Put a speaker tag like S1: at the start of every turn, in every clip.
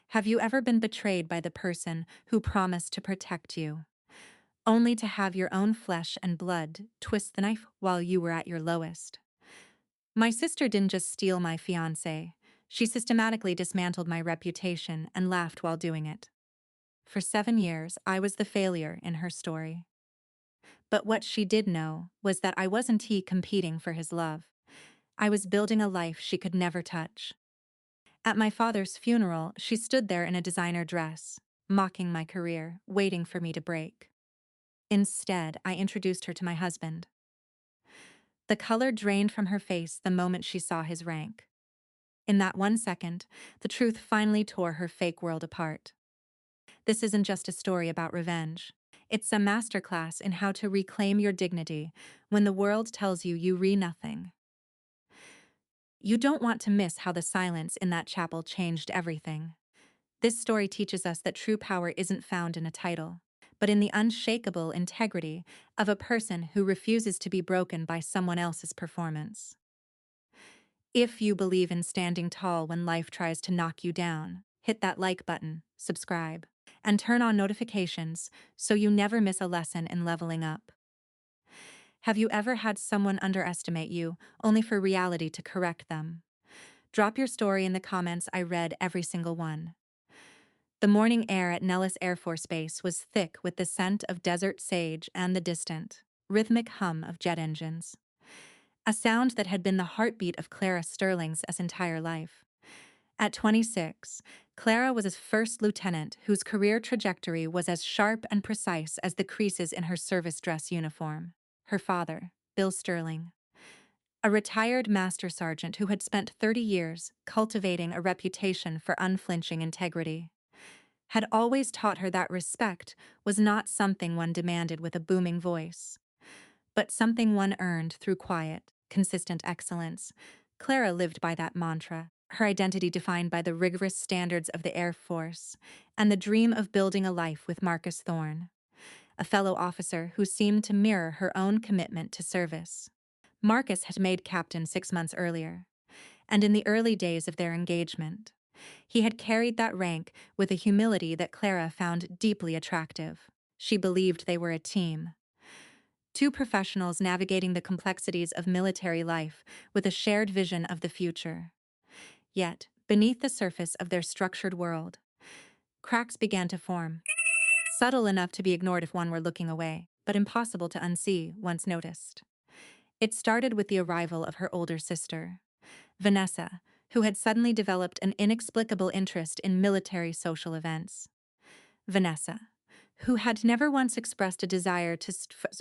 S1: Have you ever been betrayed by the person who promised to protect you, only to have your own flesh and blood twist the knife while you were at your lowest? My sister didn't just steal my fiancé, she systematically dismantled my reputation and laughed while doing it. For 7 years, I was the failure in her story. But what she did know was that I wasn't he competing for his love. I was building a life she could never touch. At my father's funeral, she stood there in a designer dress, mocking my career, waiting for me to break. Instead, I introduced her to my husband. The color drained from her face the moment she saw his rank. In that 1 second, the truth finally tore her fake world apart. This isn't just a story about revenge. It's a masterclass in how to reclaim your dignity when the world tells you you re nothing. You don't want to miss how the silence in that chapel changed everything. This story teaches us that true power isn't found in a title, but in the unshakable integrity of a person who refuses to be broken by someone else's performance. If you believe in standing tall when life tries to knock you down, hit that like button, subscribe, and turn on notifications so you never miss a lesson in leveling up. Have you ever had someone underestimate you only for reality to correct them? Drop your story in the comments. I read every single one. The morning air at Nellis Air Force Base was thick with the scent of desert sage and the distant, rhythmic hum of jet engines. A sound that had been the heartbeat of Clara Sterling's entire life. At 26, Clara was a first lieutenant whose career trajectory was as sharp and precise as the creases in her service dress uniform. Her father, Bill Sterling, a retired master sergeant who had spent 30 years cultivating a reputation for unflinching integrity, had always taught her that respect was not something one demanded with a booming voice, but something one earned through quiet, consistent excellence. Clara lived by that mantra, her identity defined by the rigorous standards of the Air Force and the dream of building a life with Marcus Thorne, a fellow officer who seemed to mirror her own commitment to service. Marcus had made captain 6 months earlier, and in the early days of their engagement, he had carried that rank with a humility that Clara found deeply attractive. She believed they were a team. Two professionals navigating the complexities of military life with a shared vision of the future. Yet, beneath the surface of their structured world, cracks began to form, subtle enough to be ignored if one were looking away, but impossible to unsee once noticed. It started with the arrival of her older sister, Vanessa, who had suddenly developed an inexplicable interest in military social events. Vanessa, who had never once expressed a desire to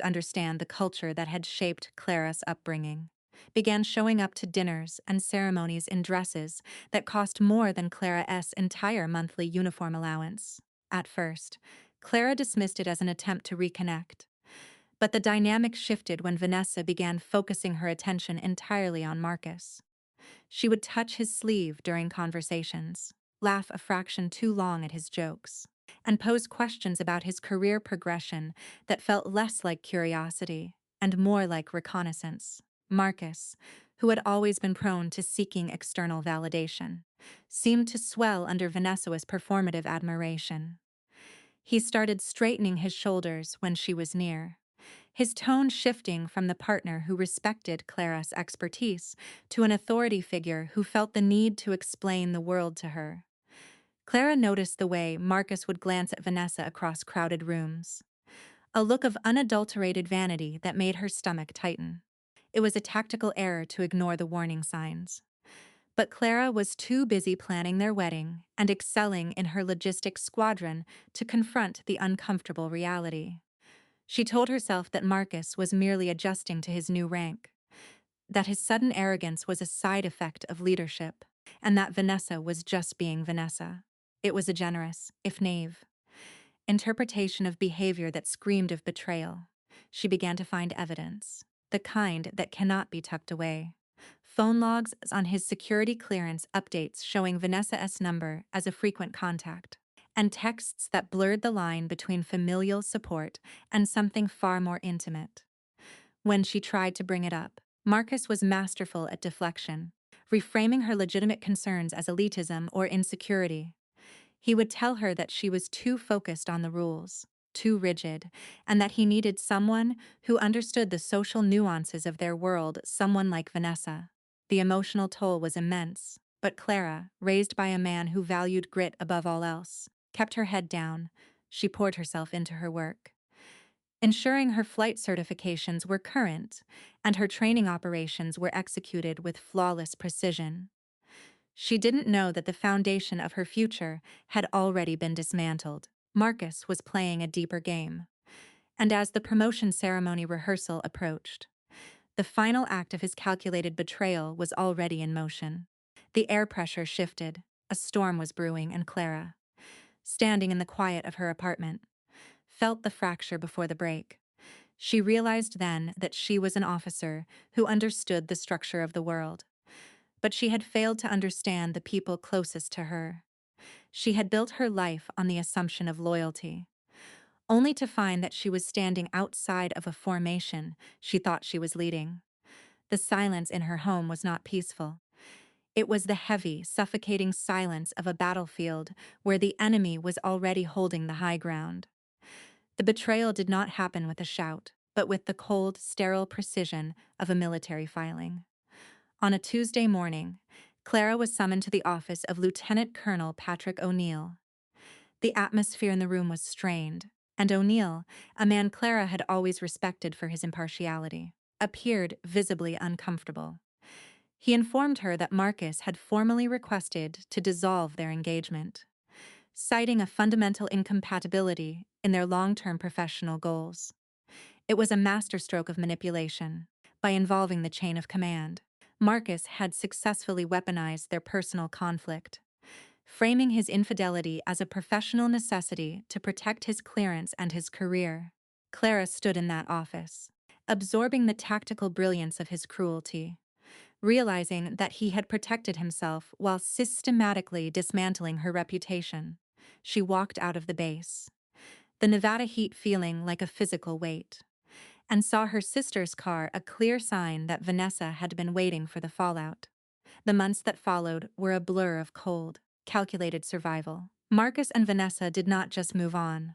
S1: understand the culture that had shaped Clara's upbringing, began showing up to dinners and ceremonies in dresses that cost more than Clara's entire monthly uniform allowance. At first, Clara dismissed it as an attempt to reconnect, but the dynamic shifted when Vanessa began focusing her attention entirely on Marcus. She would touch his sleeve during conversations, laugh a fraction too long at his jokes, and pose questions about his career progression that felt less like curiosity and more like reconnaissance. Marcus, who had always been prone to seeking external validation, seemed to swell under Vanessa's performative admiration. He started straightening his shoulders when she was near, his tone shifting from the partner who respected Clara's expertise to an authority figure who felt the need to explain the world to her. Clara noticed the way Marcus would glance at Vanessa across crowded rooms, a look of unadulterated vanity that made her stomach tighten. It was a tactical error to ignore the warning signs. But Clara was too busy planning their wedding and excelling in her logistics squadron to confront the uncomfortable reality. She told herself that Marcus was merely adjusting to his new rank, that his sudden arrogance was a side effect of leadership, and that Vanessa was just being Vanessa. It was a generous, if naive, interpretation of behavior that screamed of betrayal. She began to find evidence, the kind that cannot be tucked away. Phone logs on his security clearance updates showing Vanessa's number as a frequent contact, and texts that blurred the line between familial support and something far more intimate. When she tried to bring it up, Marcus was masterful at deflection, reframing her legitimate concerns as elitism or insecurity. He would tell her that she was too focused on the rules, too rigid, and that he needed someone who understood the social nuances of their world, someone like Vanessa. The emotional toll was immense, but Clara, raised by a man who valued grit above all else, kept her head down. She poured herself into her work, ensuring her flight certifications were current and her training operations were executed with flawless precision. She didn't know that the foundation of her future had already been dismantled. Marcus was playing a deeper game, and as the promotion ceremony rehearsal approached, the final act of his calculated betrayal was already in motion. The air pressure shifted, a storm was brewing, and Clara, standing in the quiet of her apartment, felt the fracture before the break. She realized then that she was an officer who understood the structure of the world, but she had failed to understand the people closest to her. She had built her life on the assumption of loyalty, only to find that she was standing outside of a formation she thought she was leading. The silence in her home was not peaceful. It was the heavy, suffocating silence of a battlefield where the enemy was already holding the high ground. The betrayal did not happen with a shout, but with the cold, sterile precision of a military filing. On a Tuesday morning, Clara was summoned to the office of Lieutenant Colonel Patrick O'Neill. The atmosphere in the room was strained, and O'Neill, a man Clara had always respected for his impartiality, appeared visibly uncomfortable. He informed her that Marcus had formally requested to dissolve their engagement, citing a fundamental incompatibility in their long-term professional goals. It was a masterstroke of manipulation. By involving the chain of command, Marcus had successfully weaponized their personal conflict, framing his infidelity as a professional necessity to protect his clearance and his career. Clara stood in that office, absorbing the tactical brilliance of his cruelty, realizing that he had protected himself while systematically dismantling her reputation. She walked out of the base, the Nevada heat feeling like a physical weight, and saw her sister's car, a clear sign that Vanessa had been waiting for the fallout. The months that followed were a blur of cold, calculated survival. Marcus and Vanessa did not just move on.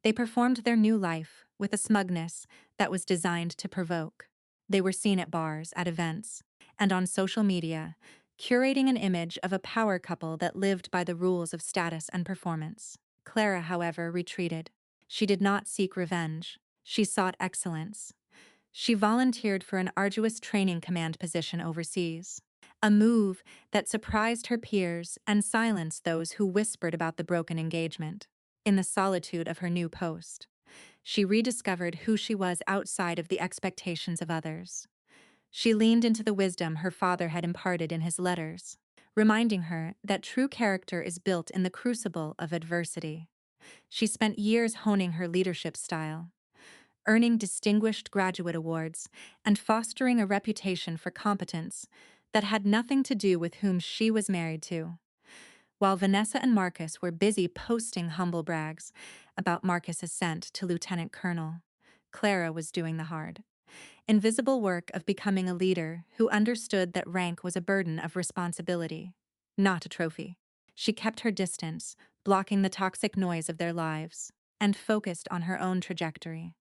S1: They performed their new life with a smugness that was designed to provoke. They were seen at bars, at events, and on social media, curating an image of a power couple that lived by the rules of status and performance. Clara, however, retreated. She did not seek revenge. She sought excellence. She volunteered for an arduous training command position overseas, a move that surprised her peers and silenced those who whispered about the broken engagement. In the solitude of her new post, she rediscovered who she was outside of the expectations of others. She leaned into the wisdom her father had imparted in his letters, reminding her that true character is built in the crucible of adversity. She spent years honing her leadership style, earning distinguished graduate awards and fostering a reputation for competence that had nothing to do with whom she was married to. While Vanessa and Marcus were busy posting humble brags about Marcus' ascent to lieutenant colonel, Clara was doing the hard, invisible work of becoming a leader who understood that rank was a burden of responsibility, not a trophy. She kept her distance, blocking the toxic noise of their lives, and focused on her own trajectory.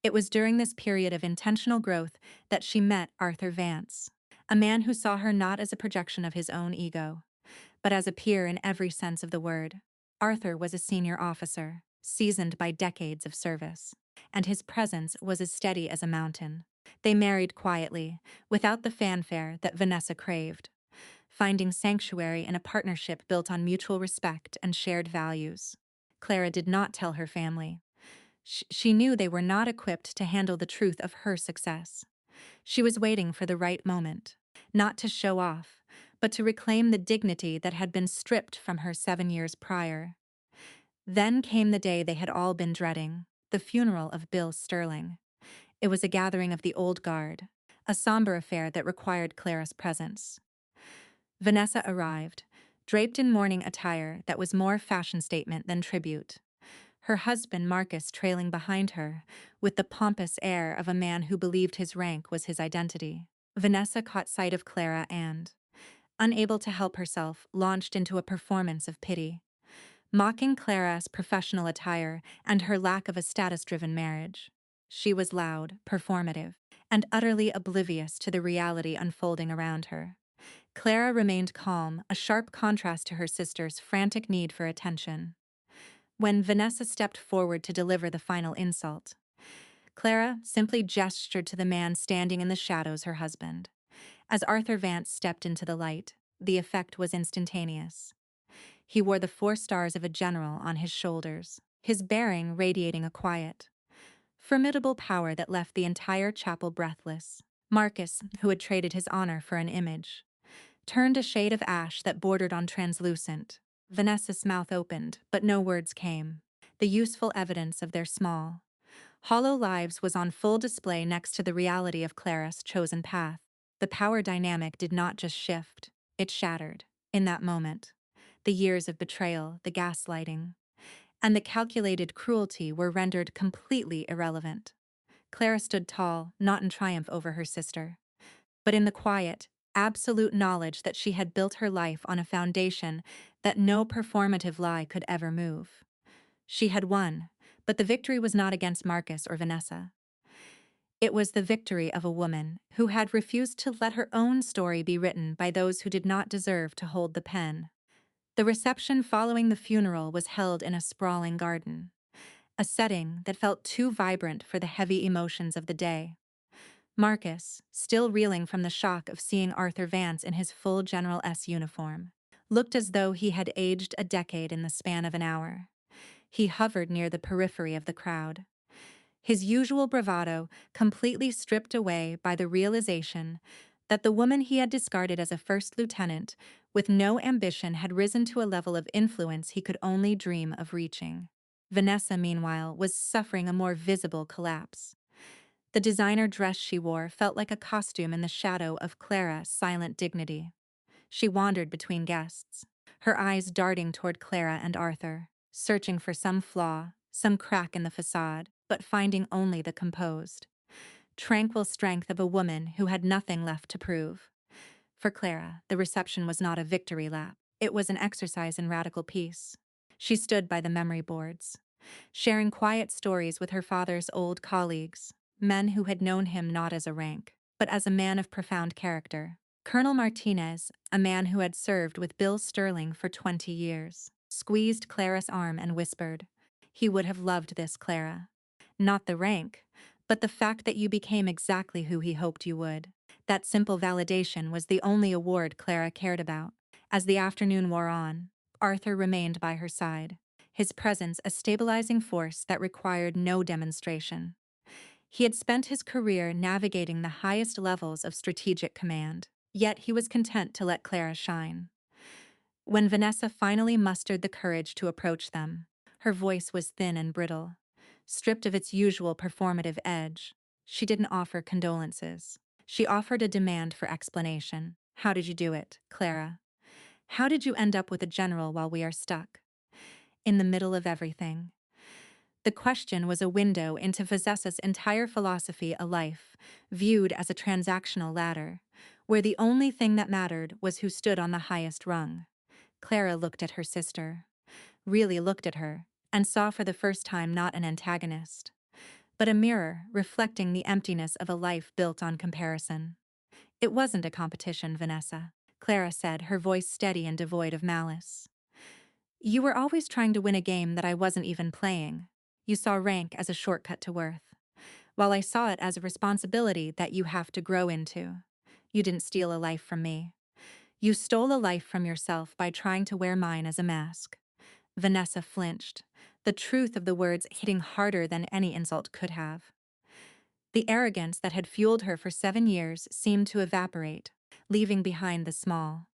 S1: It was during this period of intentional growth that she met Arthur Vance, a man who saw her not as a projection of his own ego, but as a peer in every sense of the word. Arthur was a senior officer, seasoned by decades of service, and his presence was as steady as a mountain. They married quietly, without the fanfare that Vanessa craved, finding sanctuary in a partnership built on mutual respect and shared values. Clara did not tell her family. She knew they were not equipped to handle the truth of her success. She was waiting for the right moment, not to show off, but to reclaim the dignity that had been stripped from her 7 years prior. Then came the day they had all been dreading, the funeral of Bill Sterling. It was a gathering of the old guard, a somber affair that required Clara's presence. Vanessa arrived, draped in mourning attire that was more fashion statement than tribute, her husband Marcus trailing behind her, with the pompous air of a man who believed his rank was his identity. Vanessa caught sight of Clara and, unable to help herself, launched into a performance of pity. mocking Clara's professional attire and her lack of a status-driven marriage. She was loud, performative, and utterly oblivious to the reality unfolding around her. Clara remained calm, a sharp contrast to her sister's frantic need for attention. When Vanessa stepped forward to deliver the final insult, Clara simply gestured to the man standing in the shadows, her husband. As Arthur Vance stepped into the light, the effect was instantaneous. He wore the 4 stars of a general on his shoulders, his bearing radiating a quiet, formidable power that left the entire chapel breathless. Marcus, who had traded his honor for an image, turned a shade of ash that bordered on translucent. Vanessa's mouth opened, but no words came. The useful evidence of their small, hollow lives was on full display next to the reality of Clara's chosen path. The power dynamic did not just shift, it shattered. In that moment, the years of betrayal, the gaslighting, and the calculated cruelty were rendered completely irrelevant. Clara stood tall, not in triumph over her sister, but in the quiet, absolute knowledge that she had built her life on a foundation that no performative lie could ever move. She had won, but the victory was not against Marcus or Vanessa. It was the victory of a woman who had refused to let her own story be written by those who did not deserve to hold the pen. The reception following the funeral was held in a sprawling garden, a setting that felt too vibrant for the heavy emotions of the day. Marcus, still reeling from the shock of seeing Arthur Vance in his full General S uniform, looked as though he had aged a decade in the span of an hour. He hovered near the periphery of the crowd, his usual bravado completely stripped away by the realization that the woman he had discarded as a first lieutenant with no ambition had risen to a level of influence he could only dream of reaching. Vanessa, meanwhile, was suffering a more visible collapse. The designer dress she wore felt like a costume in the shadow of Clara's silent dignity. She wandered between guests, her eyes darting toward Clara and Arthur, searching for some flaw, some crack in the facade, but finding only the composed, tranquil strength of a woman who had nothing left to prove. For Clara, the reception was not a victory lap. It was an exercise in radical peace. She stood by the memory boards, sharing quiet stories with her father's old colleagues, men who had known him not as a rank, but as a man of profound character. Colonel Martinez, a man who had served with Bill Sterling for 20 years, squeezed Clara's arm and whispered, "He would have loved this, Clara. Not the rank, but the fact that you became exactly who he hoped you would." That simple validation was the only award Clara cared about. As the afternoon wore on, Arthur remained by her side, his presence a stabilizing force that required no demonstration. He had spent his career navigating the highest levels of strategic command, yet he was content to let Clara shine. When Vanessa finally mustered the courage to approach them, her voice was thin and brittle, stripped of its usual performative edge. She didn't offer condolences. She offered a demand for explanation. "How did you do it, Clara? How did you end up with a general while we are stuck in the middle of everything?" The question was a window into Vanessa's entire philosophy, a life viewed as a transactional ladder, where the only thing that mattered was who stood on the highest rung. Clara looked at her sister, really looked at her, and saw for the first time not an antagonist, but a mirror reflecting the emptiness of a life built on comparison. "It wasn't a competition, Vanessa," Clara said, her voice steady and devoid of malice. "You were always trying to win a game that I wasn't even playing. You saw rank as a shortcut to worth, while I saw it as a responsibility that you have to grow into. You didn't steal a life from me. You stole a life from yourself by trying to wear mine as a mask." Vanessa flinched, the truth of the words hitting harder than any insult could have. The arrogance that had fueled her for 7 years seemed to evaporate, leaving behind the small,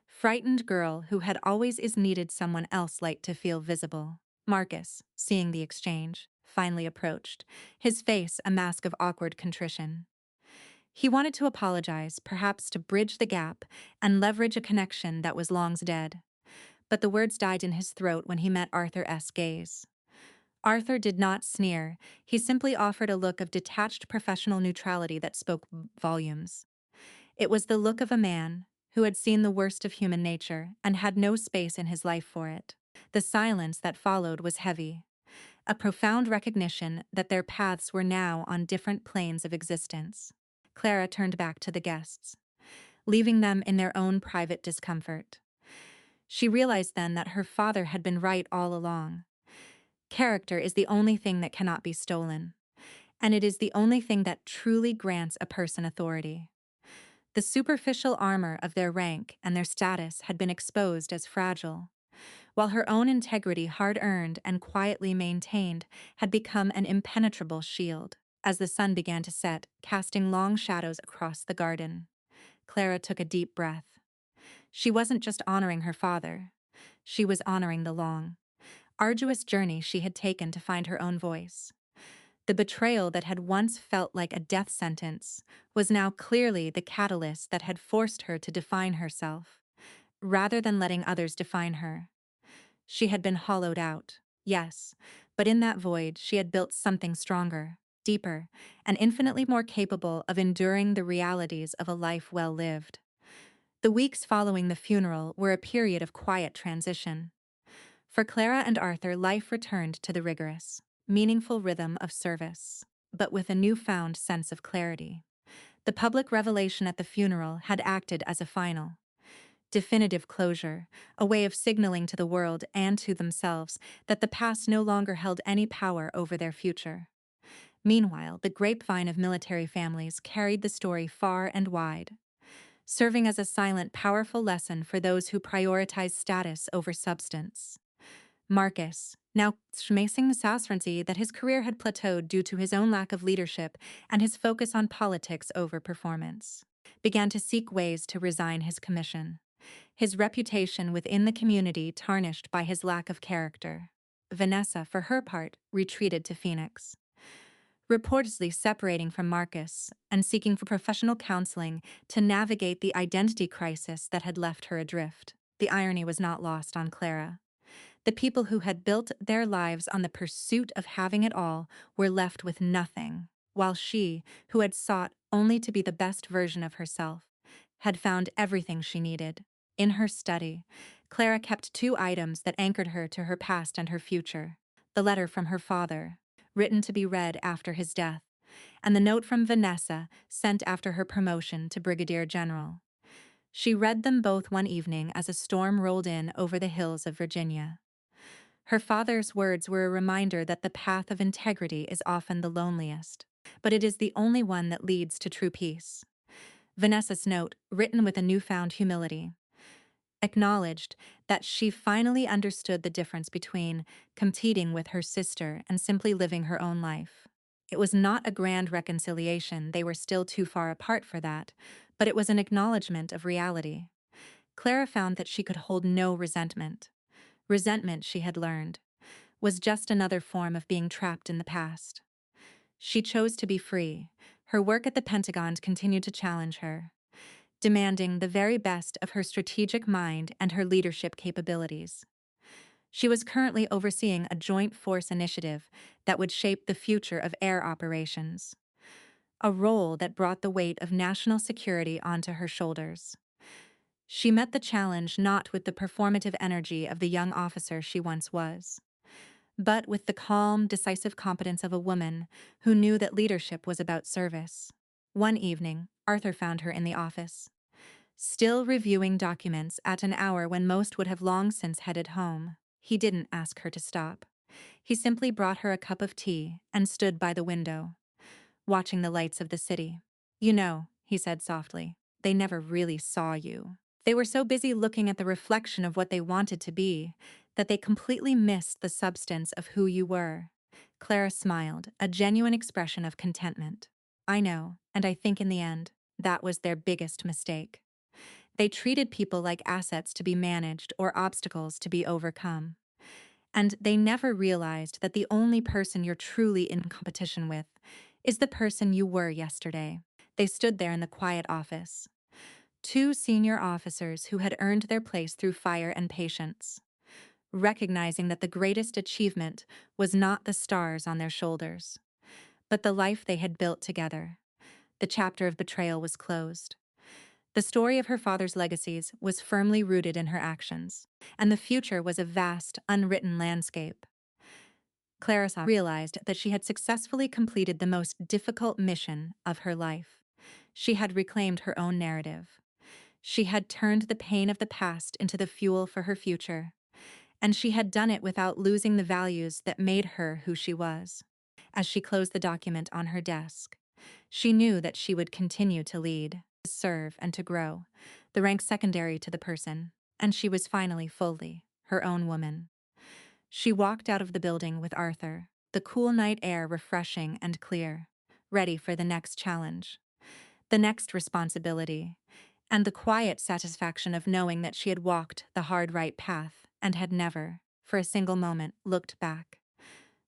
S1: frightened girl who had always needed someone else light to feel visible. Marcus, seeing the exchange, finally approached, his face a mask of awkward contrition. He wanted to apologize, perhaps to bridge the gap and leverage a connection that was long dead. But the words died in his throat when he met Arthur's gaze. Arthur did not sneer. He simply offered a look of detached professional neutrality that spoke volumes. It was the look of a man who had seen the worst of human nature and had no space in his life for it. The silence that followed was heavy, a profound recognition that their paths were now on different planes of existence. Clara turned back to the guests, leaving them in their own private discomfort. She realized then that her father had been right all along. Character is the only thing that cannot be stolen, and it is the only thing that truly grants a person authority. The superficial armor of their rank and their status had been exposed as fragile, while her own integrity, hard-earned and quietly maintained, had become an impenetrable shield. As the sun began to set, casting long shadows across the garden, Clara took a deep breath. She wasn't just honoring her father. She was honoring the long, arduous journey she had taken to find her own voice. The betrayal that had once felt like a death sentence was now clearly the catalyst that had forced her to define herself, rather than letting others define her. She had been hollowed out, yes, but in that void she had built something stronger, deeper, and infinitely more capable of enduring the realities of a life well lived. The weeks following the funeral were a period of quiet transition. For Clara and Arthur, life returned to the rigorous, meaningful rhythm of service, but with a newfound sense of clarity. The public revelation at the funeral had acted as a final, definitive closure, a way of signaling to the world and to themselves that the past no longer held any power over their future. Meanwhile, the grapevine of military families carried the story far and wide, serving as a silent, powerful lesson for those who prioritize status over substance. Marcus, now schmacing the that his career had plateaued due to his own lack of leadership and his focus on politics over performance, began to seek ways to resign his commission, his reputation within the community tarnished by his lack of character. Vanessa, for her part, retreated to Phoenix, reportedly separating from Marcus and seeking for professional counseling to navigate the identity crisis that had left her adrift. The irony was not lost on Clara. The people who had built their lives on the pursuit of having it all were left with nothing, while she, who had sought only to be the best version of herself, had found everything she needed. In her study, Clara kept two items that anchored her to her past and her future: the letter from her father, written to be read after his death, and the note from Vanessa, sent after her promotion to brigadier general. She read them both one evening as a storm rolled in over the hills of Virginia. Her father's words were a reminder that the path of integrity is often the loneliest, but it is the only one that leads to true peace. Vanessa's note, written with a newfound humility, acknowledged that she finally understood the difference between competing with her sister and simply living her own life. It was not a grand reconciliation, they were still too far apart for that, but it was an acknowledgement of reality. Clara found that she could hold no resentment. Resentment, she had learned, was just another form of being trapped in the past. She chose to be free. Her work at the Pentagon continued to challenge her, demanding the very best of her strategic mind and her leadership capabilities. She was currently overseeing a joint force initiative that would shape the future of air operations, a role that brought the weight of national security onto her shoulders. She met the challenge not with the performative energy of the young officer she once was, but with the calm, decisive competence of a woman who knew that leadership was about service. One evening, Arthur found her in the office, still reviewing documents at an hour when most would have long since headed home. He didn't ask her to stop. He simply brought her a cup of tea and stood by the window, watching the lights of the city. "You know," he said softly, "they never really saw you. They were so busy looking at the reflection of what they wanted to be that they completely missed the substance of who you were." Clara smiled, a genuine expression of contentment. "I know, and I think in the end, that was their biggest mistake. They treated people like assets to be managed or obstacles to be overcome. And they never realized that the only person you're truly in competition with is the person you were yesterday." They stood there in the quiet office, two senior officers who had earned their place through fire and patience, recognizing that the greatest achievement was not the stars on their shoulders, but the life they had built together. The chapter of betrayal was closed. The story of her father's legacies was firmly rooted in her actions, and the future was a vast, unwritten landscape. Clarissa realized that she had successfully completed the most difficult mission of her life. She had reclaimed her own narrative. She had turned the pain of the past into the fuel for her future, and she had done it without losing the values that made her who she was. As she closed the document on her desk, she knew that she would continue to lead, to serve, and to grow, the rank secondary to the person, and she was finally fully her own woman. She walked out of the building with Arthur, the cool night air refreshing and clear, ready for the next challenge, the next responsibility, and the quiet satisfaction of knowing that she had walked the hard right path and had never, for a single moment, looked back.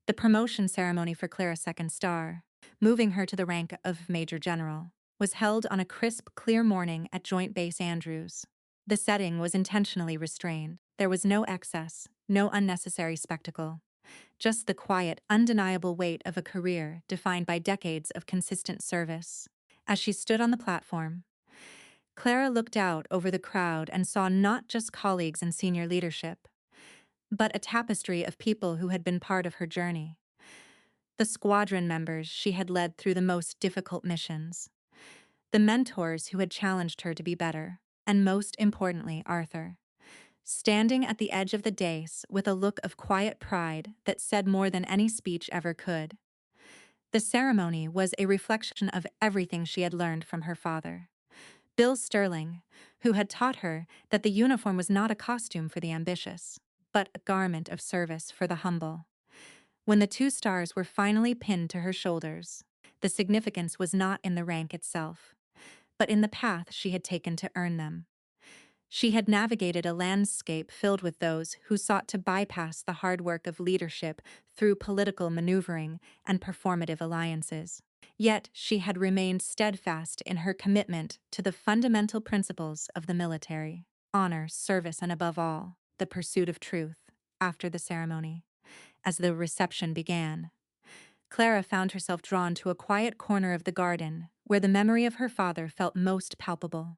S1: The promotion ceremony for Clara's second star, moving her to the rank of Major General, was held on a crisp, clear morning at Joint Base Andrews. The setting was intentionally restrained. There was no excess, no unnecessary spectacle, just the quiet, undeniable weight of a career defined by decades of consistent service. As she stood on the platform, Clara looked out over the crowd and saw not just colleagues and senior leadership, but a tapestry of people who had been part of her journey. The squadron members she had led through the most difficult missions, the mentors who had challenged her to be better, and most importantly, Arthur, standing at the edge of the dais with a look of quiet pride that said more than any speech ever could. The ceremony was a reflection of everything she had learned from her father, Bill Sterling, who had taught her that the uniform was not a costume for the ambitious, but a garment of service for the humble. When the 2 stars were finally pinned to her shoulders, the significance was not in the rank itself, but in the path she had taken to earn them. She had navigated a landscape filled with those who sought to bypass the hard work of leadership through political maneuvering and performative alliances. Yet she had remained steadfast in her commitment to the fundamental principles of the military: honor, service, and above all, the pursuit of truth. After the ceremony, as the reception began, Clara found herself drawn to a quiet corner of the garden where the memory of her father felt most palpable.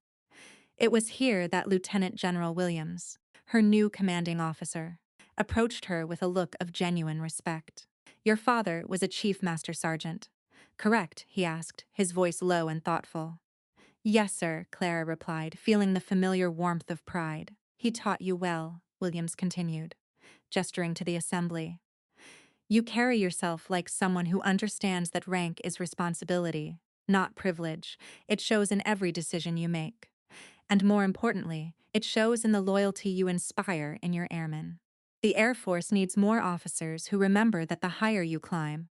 S1: It was here that Lieutenant General Williams, her new commanding officer, approached her with a look of genuine respect. "Your father was a chief master sergeant, correct?" he asked, his voice low and thoughtful. "Yes, sir," Clara replied, feeling the familiar warmth of pride. "He taught you well," Williams continued, gesturing to the assembly. "You carry yourself like someone who understands that rank is responsibility, not privilege. It shows in every decision you make. And more importantly, it shows in the loyalty you inspire in your airmen. The Air Force needs more officers who remember that the higher you climb,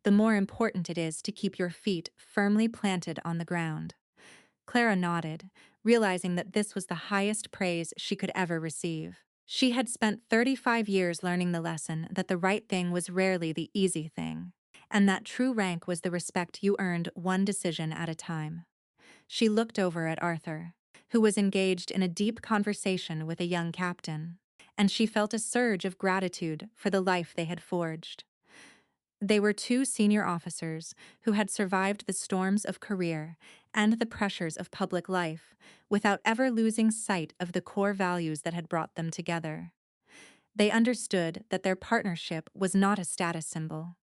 S1: the more important it is to keep your feet firmly planted on the ground." Clara nodded, realizing that this was the highest praise she could ever receive. She had spent 35 years learning the lesson that the right thing was rarely the easy thing, and that true rank was the respect you earned one decision at a time. She looked over at Arthur, who was engaged in a deep conversation with a young captain, and she felt a surge of gratitude for the life they had forged. They were 2 senior officers who had survived the storms of career and the pressures of public life without ever losing sight of the core values that had brought them together. They understood that their partnership was not a status symbol,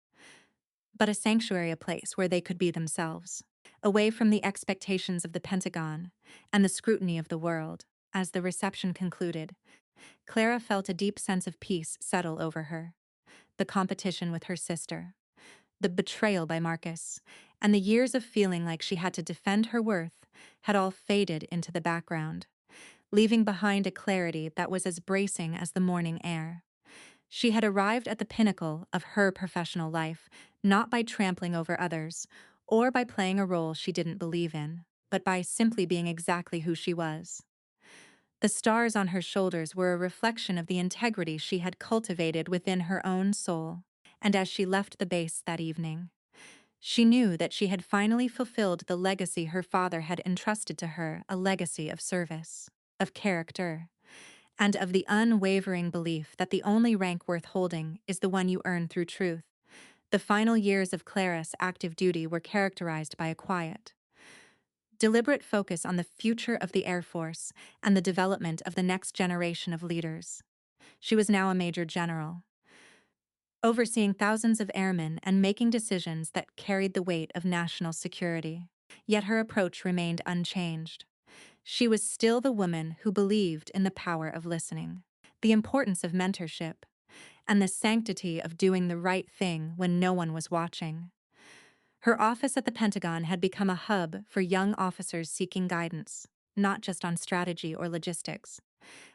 S1: but a sanctuary, a place where they could be themselves, away from the expectations of the Pentagon and the scrutiny of the world. As the reception concluded, Clara felt a deep sense of peace settle over her. The competition with her sister, the betrayal by Marcus, and the years of feeling like she had to defend her worth had all faded into the background, leaving behind a clarity that was as bracing as the morning air. She had arrived at the pinnacle of her professional life, not by trampling over others, or by playing a role she didn't believe in, but by simply being exactly who she was. The stars on her shoulders were a reflection of the integrity she had cultivated within her own soul, and as she left the base that evening, she knew that she had finally fulfilled the legacy her father had entrusted to her, a legacy of service, of character, and of the unwavering belief that the only rank worth holding is the one you earn through truth. The final years of Clara's active duty were characterized by a quiet deliberate focus on the future of the Air Force and the development of the next generation of leaders. She was now a major general, overseeing thousands of airmen and making decisions that carried the weight of national security. Yet her approach remained unchanged. She was still the woman who believed in the power of listening, the importance of mentorship, and the sanctity of doing the right thing when no one was watching. Her office at the Pentagon had become a hub for young officers seeking guidance, not just on strategy or logistics,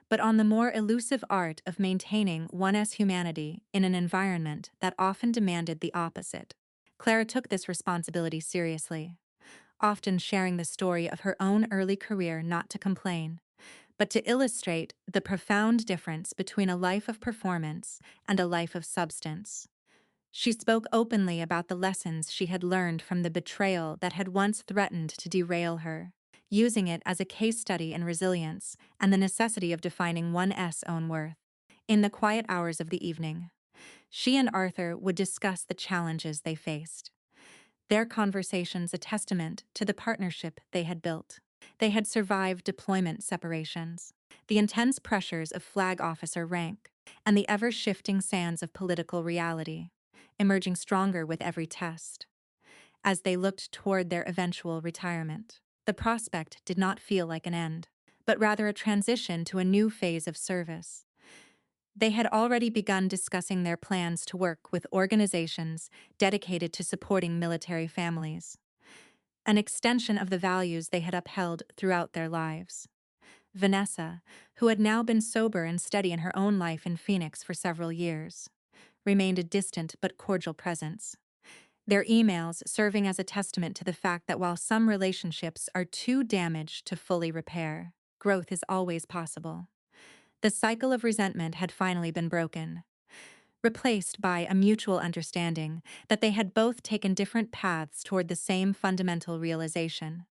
S1: but on the more elusive art of maintaining one's humanity in an environment that often demanded the opposite. Clara took this responsibility seriously, often sharing the story of her own early career not to complain, but to illustrate the profound difference between a life of performance and a life of substance. She spoke openly about the lessons she had learned from the betrayal that had once threatened to derail her, using it as a case study in resilience and the necessity of defining one's own worth. In the quiet hours of the evening, she and Arthur would discuss the challenges they faced, their conversations a testament to the partnership they had built. They had survived deployment separations, the intense pressures of flag officer rank, and the ever-shifting sands of political reality, emerging stronger with every test. As they looked toward their eventual retirement, the prospect did not feel like an end, but rather a transition to a new phase of service. They had already begun discussing their plans to work with organizations dedicated to supporting military families, an extension of the values they had upheld throughout their lives. Vanessa, who had now been sober and steady in her own life in Phoenix for several years, remained a distant but cordial presence, their emails serving as a testament to the fact that while some relationships are too damaged to fully repair, growth is always possible. The cycle of resentment had finally been broken, replaced by a mutual understanding that they had both taken different paths toward the same fundamental realization: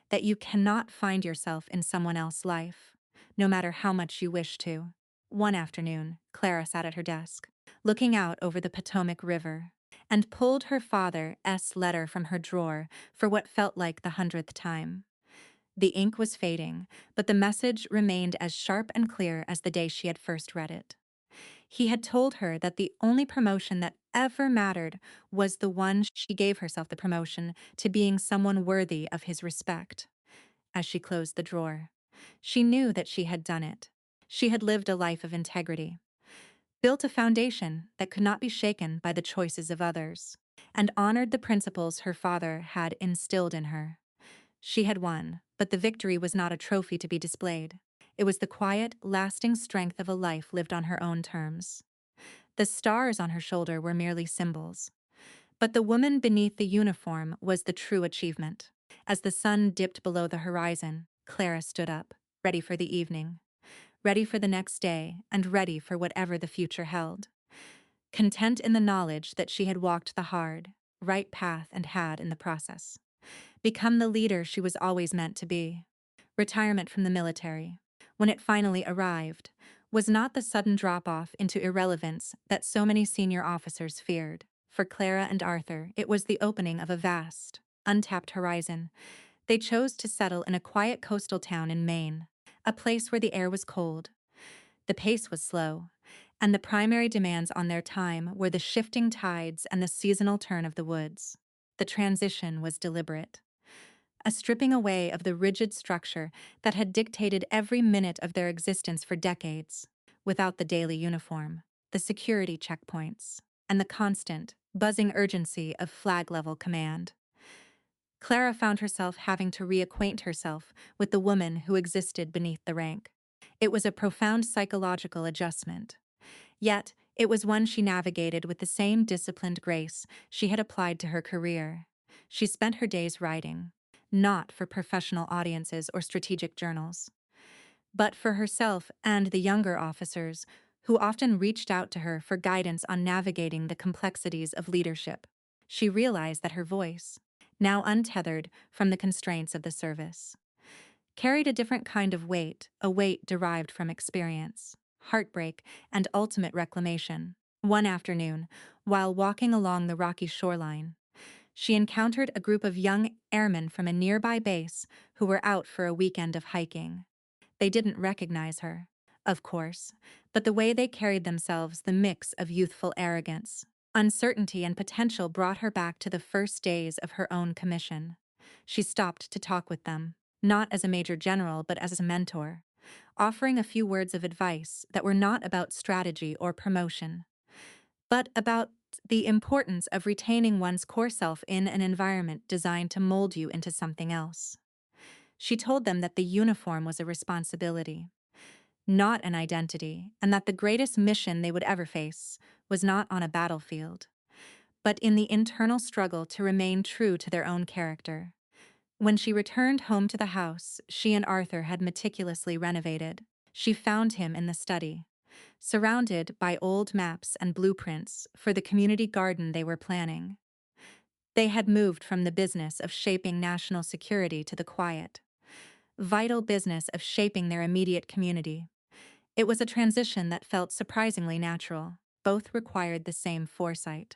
S1: that you cannot find yourself in someone else's life, no matter how much you wish to. One afternoon, Clara sat at her desk, looking out over the Potomac River, and pulled her father's letter from her drawer for what felt like the 100th time. The ink was fading, but the message remained as sharp and clear as the day she had first read it. He had told her that the only promotion that ever mattered was the one she gave herself the promotion to being someone worthy of his respect. As she closed the drawer, she knew that she had done it. She had lived a life of integrity, built a foundation that could not be shaken by the choices of others, and honored the principles her father had instilled in her. She had won, but the victory was not a trophy to be displayed. It was the quiet, lasting strength of a life lived on her own terms. The stars on her shoulder were merely symbols, but the woman beneath the uniform was the true achievement. As the sun dipped below the horizon, Clara stood up, ready for the evening, ready for the next day, and ready for whatever the future held. Content in the knowledge that she had walked the hard, right path and had, in the process, become the leader she was always meant to be. Retirement from the military, when it finally arrived, was not the sudden drop-off into irrelevance that so many senior officers feared. For Clara and Arthur, it was the opening of a vast, untapped horizon. They chose to settle in a quiet coastal town in Maine, a place where the air was cold, the pace was slow, and the primary demands on their time were the shifting tides and the seasonal turn of the woods. The transition was deliberate, a stripping away of the rigid structure that had dictated every minute of their existence for decades, without the daily uniform, the security checkpoints, and the constant, buzzing urgency of flag-level command. Clara found herself having to reacquaint herself with the woman who existed beneath the rank. It was a profound psychological adjustment. Yet, it was one she navigated with the same disciplined grace she had applied to her career. She spent her days writing, not for professional audiences or strategic journals, but for herself and the younger officers who often reached out to her for guidance on navigating the complexities of leadership. She realized that her voice, now untethered from the constraints of the service, carried a different kind of weight, a weight derived from experience, heartbreak, and ultimate reclamation. One afternoon, while walking along the rocky shoreline, She encountered a group of young airmen from a nearby base who were out for a weekend of hiking. They didn't recognize her, of course, but the way they carried themselves, the mix of youthful arrogance, uncertainty, and potential brought her back to the first days of her own commission. She stopped to talk with them, not as a major general but as a mentor, offering a few words of advice that were not about strategy or promotion, but about the importance of retaining one's core self in an environment designed to mold you into something else. She told them that the uniform was a responsibility, not an identity, and that the greatest mission they would ever face was not on a battlefield, but in the internal struggle to remain true to their own character. When she returned home to the house she and Arthur had meticulously renovated, she found him in the study, surrounded by old maps and blueprints for the community garden they were planning. They had moved from the business of shaping national security to the quiet, vital business of shaping their immediate community. It was a transition that felt surprisingly natural. Both required the same foresight,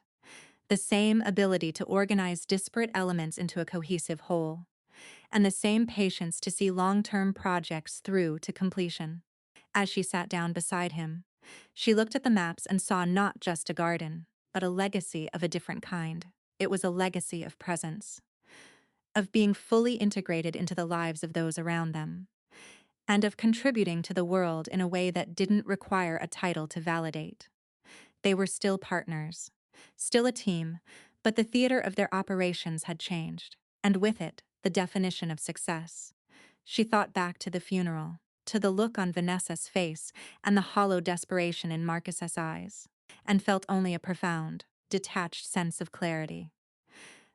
S1: the same ability to organize disparate elements into a cohesive whole, and the same patience to see long-term projects through to completion. As she sat down beside him, she looked at the maps and saw not just a garden, but a legacy of a different kind. It was a legacy of presence, of being fully integrated into the lives of those around them, and of contributing to the world in a way that didn't require a title to validate. They were still partners, still a team, but the theater of their operations had changed, and with it, the definition of success. She thought back to the funeral, to the look on Vanessa's face and the hollow desperation in Marcus's eyes, and felt only a profound, detached sense of clarity.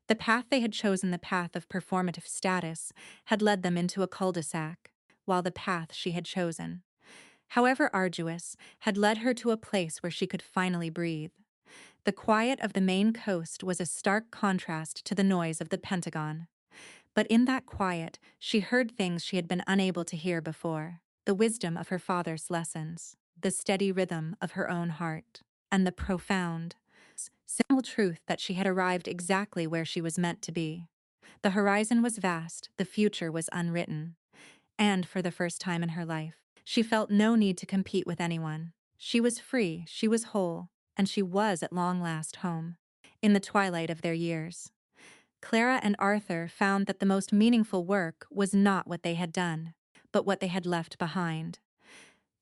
S1: The path they had chosen, the path of performative status, had led them into a cul-de-sac, while the path she had chosen, however arduous, had led her to a place where she could finally breathe. The quiet of the Maine coast was a stark contrast to the noise of the Pentagon. But in that quiet, she heard things she had been unable to hear before: the wisdom of her father's lessons, the steady rhythm of her own heart, and the profound, simple truth that she had arrived exactly where she was meant to be. The horizon was vast, the future was unwritten, and for the first time in her life, she felt no need to compete with anyone. She was free, she was whole, and she was at long last home. In the twilight of their years, Clara and Arthur found that the most meaningful work was not what they had done, but what they had left behind.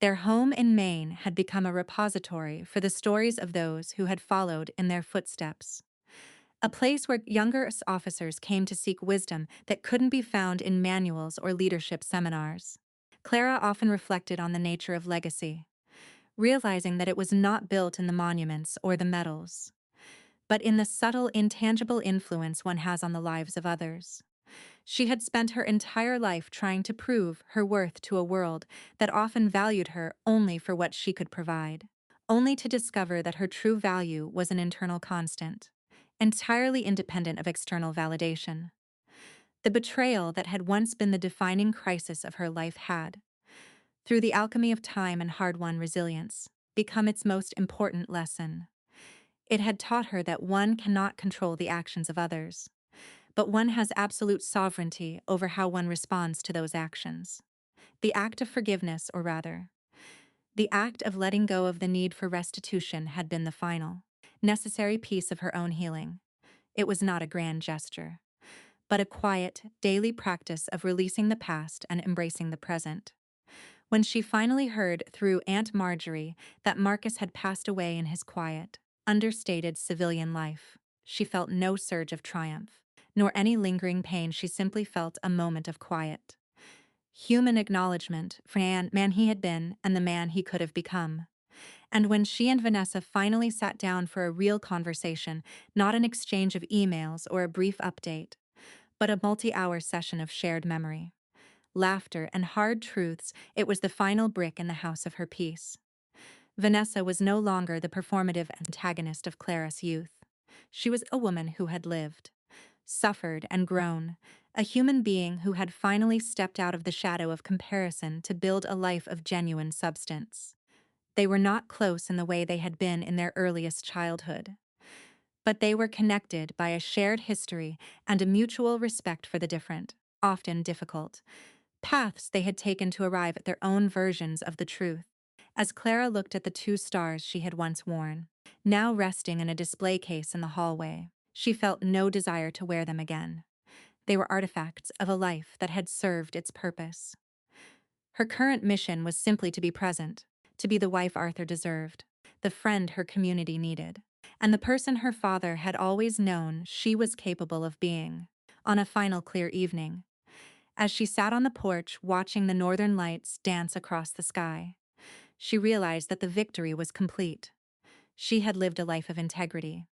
S1: Their home in Maine had become a repository for the stories of those who had followed in their footsteps, a place where younger officers came to seek wisdom that couldn't be found in manuals or leadership seminars. Clara often reflected on the nature of legacy, realizing that it was not built in the monuments or the medals, but in the subtle, intangible influence one has on the lives of others. She had spent her entire life trying to prove her worth to a world that often valued her only for what she could provide, only to discover that her true value was an internal constant, entirely independent of external validation. The betrayal that had once been the defining crisis of her life had, through the alchemy of time and hard-won resilience, become its most important lesson. It had taught her that one cannot control the actions of others, but one has absolute sovereignty over how one responds to those actions. The act of forgiveness, or rather, the act of letting go of the need for restitution, had been the final, necessary piece of her own healing. It was not a grand gesture, but a quiet, daily practice of releasing the past and embracing the present. When she finally heard through Aunt Marjorie that Marcus had passed away in his quiet, understated civilian life, she felt no surge of triumph, nor any lingering pain. She simply felt a moment of quiet, human acknowledgement for the man he had been and the man he could have become. And when she and Vanessa finally sat down for a real conversation, not an exchange of emails or a brief update, but a multi-hour session of shared memory, laughter, and hard truths, it was the final brick in the house of her peace. Vanessa was no longer the performative antagonist of Clara's youth. She was a woman who had lived, suffered, and grown, a human being who had finally stepped out of the shadow of comparison to build a life of genuine substance. They were not close in the way they had been in their earliest childhood, But they were connected by a shared history and a mutual respect for the different, often difficult, paths they had taken to arrive at their own versions of the truth. As Clara looked at the two stars she had once worn, now resting in a display case in the hallway, she felt no desire to wear them again. They were artifacts of a life that had served its purpose. Her current mission was simply to be present, to be the wife Arthur deserved, the friend her community needed, and the person her father had always known she was capable of being. On a final clear evening, as she sat on the porch watching the northern lights dance across the sky, she realized that the victory was complete. She had lived a life of integrity,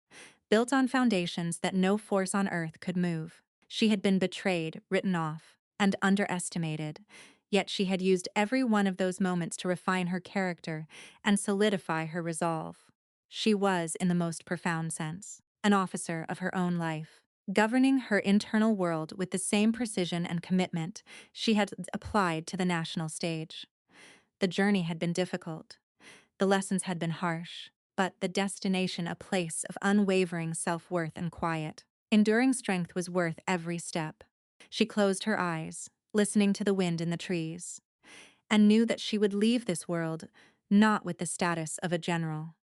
S1: built on foundations that no force on earth could move. She had been betrayed, written off, and underestimated, yet she had used every one of those moments to refine her character and solidify her resolve. She was, in the most profound sense, an officer of her own life, governing her internal world with the same precision and commitment she had applied to the national stage. The journey had been difficult. The lessons had been harsh, but the destination a place of unwavering self-worth and quiet. Enduring strength was worth every step. She closed her eyes, listening to the wind in the trees, and knew that she would leave this world not with the status of a general,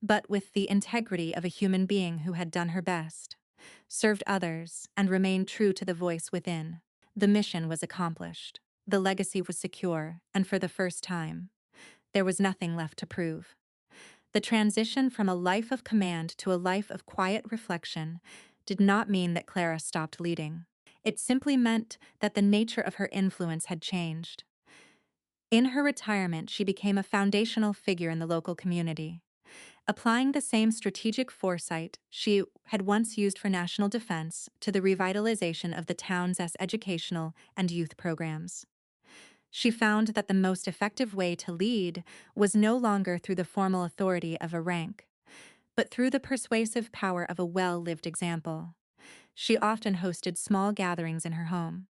S1: but with the integrity of a human being who had done her best, served others, and remained true to the voice within. The mission was accomplished. The legacy was secure, and for the first time, there was nothing left to prove. The transition from a life of command to a life of quiet reflection did not mean that Clara stopped leading. It simply meant that the nature of her influence had changed. In her retirement, she became a foundational figure in the local community, applying the same strategic foresight she had once used for national defense to the revitalization of the town's educational and youth programs. She found that the most effective way to lead was no longer through the formal authority of a rank, but through the persuasive power of a well-lived example. She often hosted small gatherings in her home,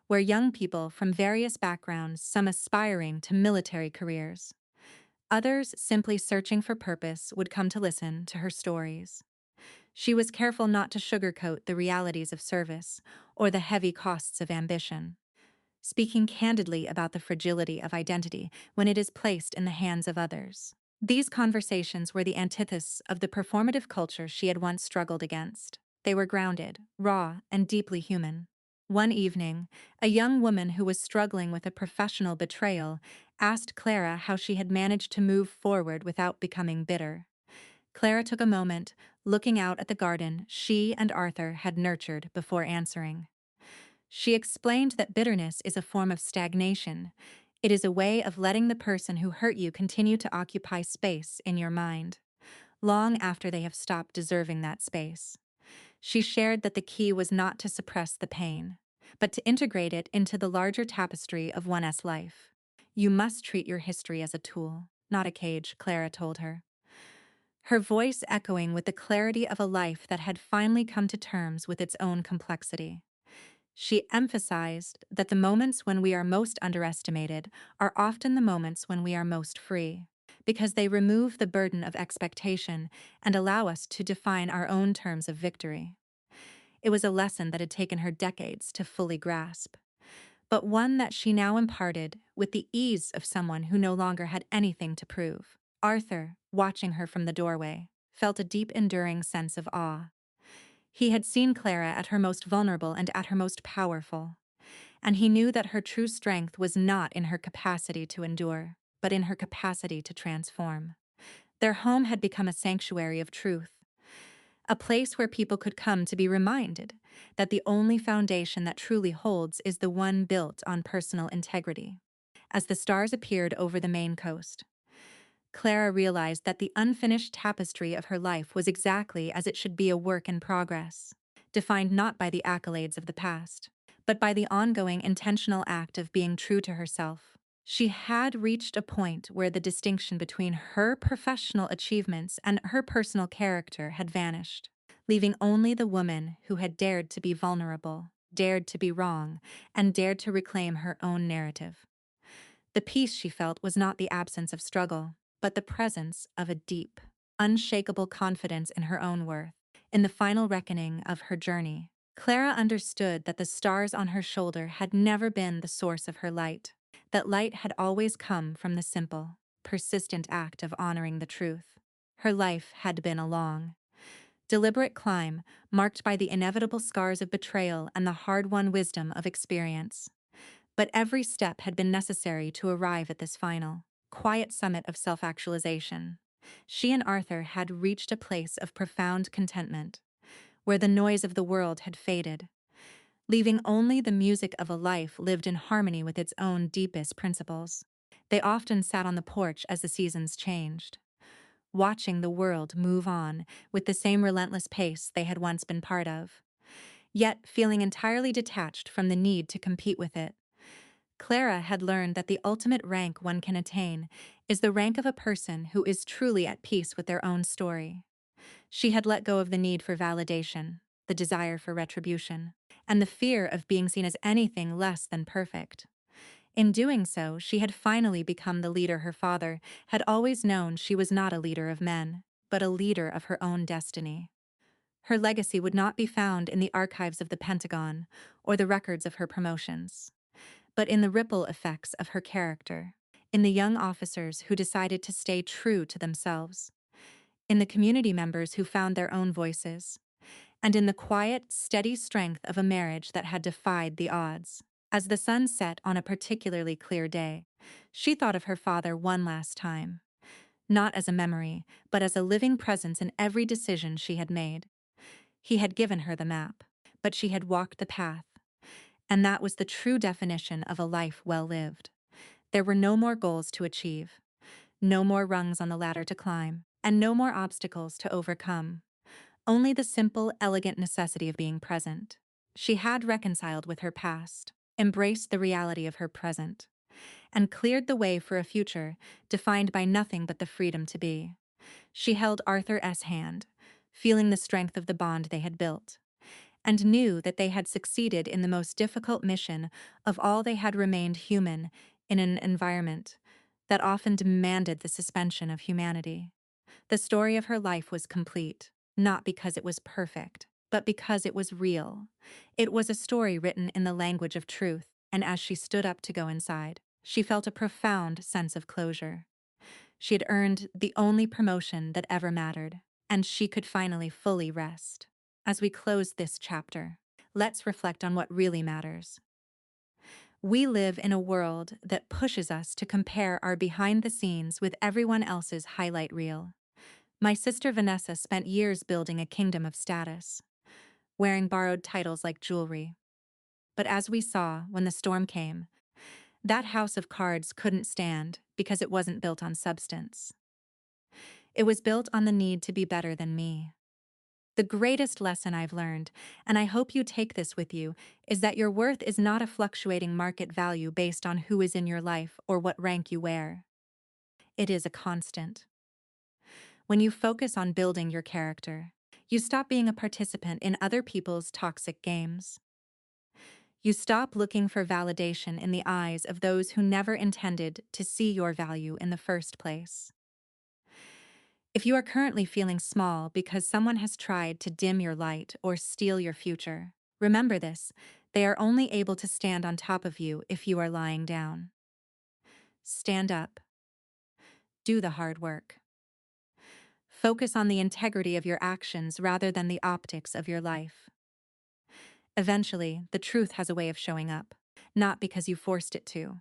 S1: where young people from various backgrounds, some aspiring to military careers, others simply searching for purpose, would come to listen to her stories. She was careful not to sugarcoat the realities of service or the heavy costs of ambition, speaking candidly about the fragility of identity when it is placed in the hands of others. These conversations were the antithesis of the performative culture she had once struggled against. They were grounded, raw, and deeply human. One evening, a young woman who was struggling with a professional betrayal asked Clara how she had managed to move forward without becoming bitter. Clara took a moment, looking out at the garden she and Arthur had nurtured, before answering. She explained that bitterness is a form of stagnation. It is a way of letting the person who hurt you continue to occupy space in your mind, long after they have stopped deserving that space. She shared that the key was not to suppress the pain, but to integrate it into the larger tapestry of one's life. You must treat your history as a tool, not a cage, Clara told her, her voice echoing with the clarity of a life that had finally come to terms with its own complexity. She emphasized that the moments when we are most underestimated are often the moments when we are most free, because they remove the burden of expectation and allow us to define our own terms of victory. It was a lesson that had taken her decades to fully grasp, but one that she now imparted with the ease of someone who no longer had anything to prove. Arthur, watching her from the doorway, felt a deep, enduring sense of awe. He had seen Clara at her most vulnerable and at her most powerful, and he knew that her true strength was not in her capacity to endure, but in her capacity to transform. Their home had become a sanctuary of truth, a place where people could come to be reminded that the only foundation that truly holds is the one built on personal integrity. As the stars appeared over the Maine coast, Clara realized that the unfinished tapestry of her life was exactly as it should be, a work in progress, defined not by the accolades of the past, but by the ongoing intentional act of being true to herself. She had reached a point where the distinction between her professional achievements and her personal character had vanished, leaving only the woman who had dared to be vulnerable, dared to be wrong, and dared to reclaim her own narrative. The peace she felt was not the absence of struggle, but the presence of a deep, unshakable confidence in her own worth. In the final reckoning of her journey, Clara understood that the stars on her shoulder had never been the source of her light, that light had always come from the simple, persistent act of honoring the truth. Her life had been a long, deliberate climb, marked by the inevitable scars of betrayal and the hard-won wisdom of experience. But every step had been necessary to arrive at this final, quiet summit of self-actualization. She and Arthur had reached a place of profound contentment, where the noise of the world had faded, leaving only the music of a life lived in harmony with its own deepest principles. They often sat on the porch as the seasons changed, watching the world move on with the same relentless pace they had once been part of, yet feeling entirely detached from the need to compete with it. Clara had learned that the ultimate rank one can attain is the rank of a person who is truly at peace with their own story. She had let go of the need for validation, the desire for retribution, and the fear of being seen as anything less than perfect. In doing so, she had finally become the leader her father had always known she was not a leader of men, but a leader of her own destiny. Her legacy would not be found in the archives of the Pentagon or the records of her promotions, but in the ripple effects of her character, in the young officers who decided to stay true to themselves, in the community members who found their own voices, and in the quiet, steady strength of a marriage that had defied the odds. As the sun set on a particularly clear day, she thought of her father one last time, not as a memory, but as a living presence in every decision she had made. He had given her the map, but she had walked the path, and that was the true definition of a life well lived. There were no more goals to achieve, no more rungs on the ladder to climb, and no more obstacles to overcome. Only the simple, elegant necessity of being present. She had reconciled with her past, embraced the reality of her present, and cleared the way for a future defined by nothing but the freedom to be. She held Arthur's hand, feeling the strength of the bond they had built, and knew that they had succeeded in the most difficult mission of all. They had remained human in an environment that often demanded the suspension of humanity. The story of her life was complete, not because it was perfect, but because it was real. It was a story written in the language of truth, and as she stood up to go inside, she felt a profound sense of closure. She had earned the only promotion that ever mattered, and she could finally fully rest. As we close this chapter, let's reflect on what really matters. We live in a world that pushes us to compare our behind the scenes with everyone else's highlight reel. My sister Vanessa spent years building a kingdom of status, wearing borrowed titles like jewelry. But as we saw when the storm came, that house of cards couldn't stand because it wasn't built on substance. It was built on the need to be better than me. The greatest lesson I've learned, and I hope you take this with you, is that your worth is not a fluctuating market value based on who is in your life or what rank you wear. It is a constant. When you focus on building your character, you stop being a participant in other people's toxic games. You stop looking for validation in the eyes of those who never intended to see your value in the first place. If you are currently feeling small because someone has tried to dim your light or steal your future, remember this: they are only able to stand on top of you if you are lying down. Stand up. Do the hard work. Focus on the integrity of your actions rather than the optics of your life. Eventually, the truth has a way of showing up, not because you forced it to,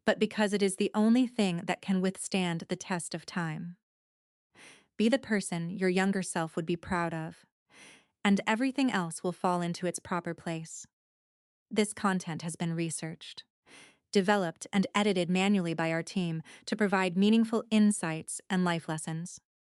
S1: but because it is the only thing that can withstand the test of time. Be the person your younger self would be proud of, and everything else will fall into its proper place. This content has been researched, developed, and edited manually by our team to provide meaningful insights and life lessons.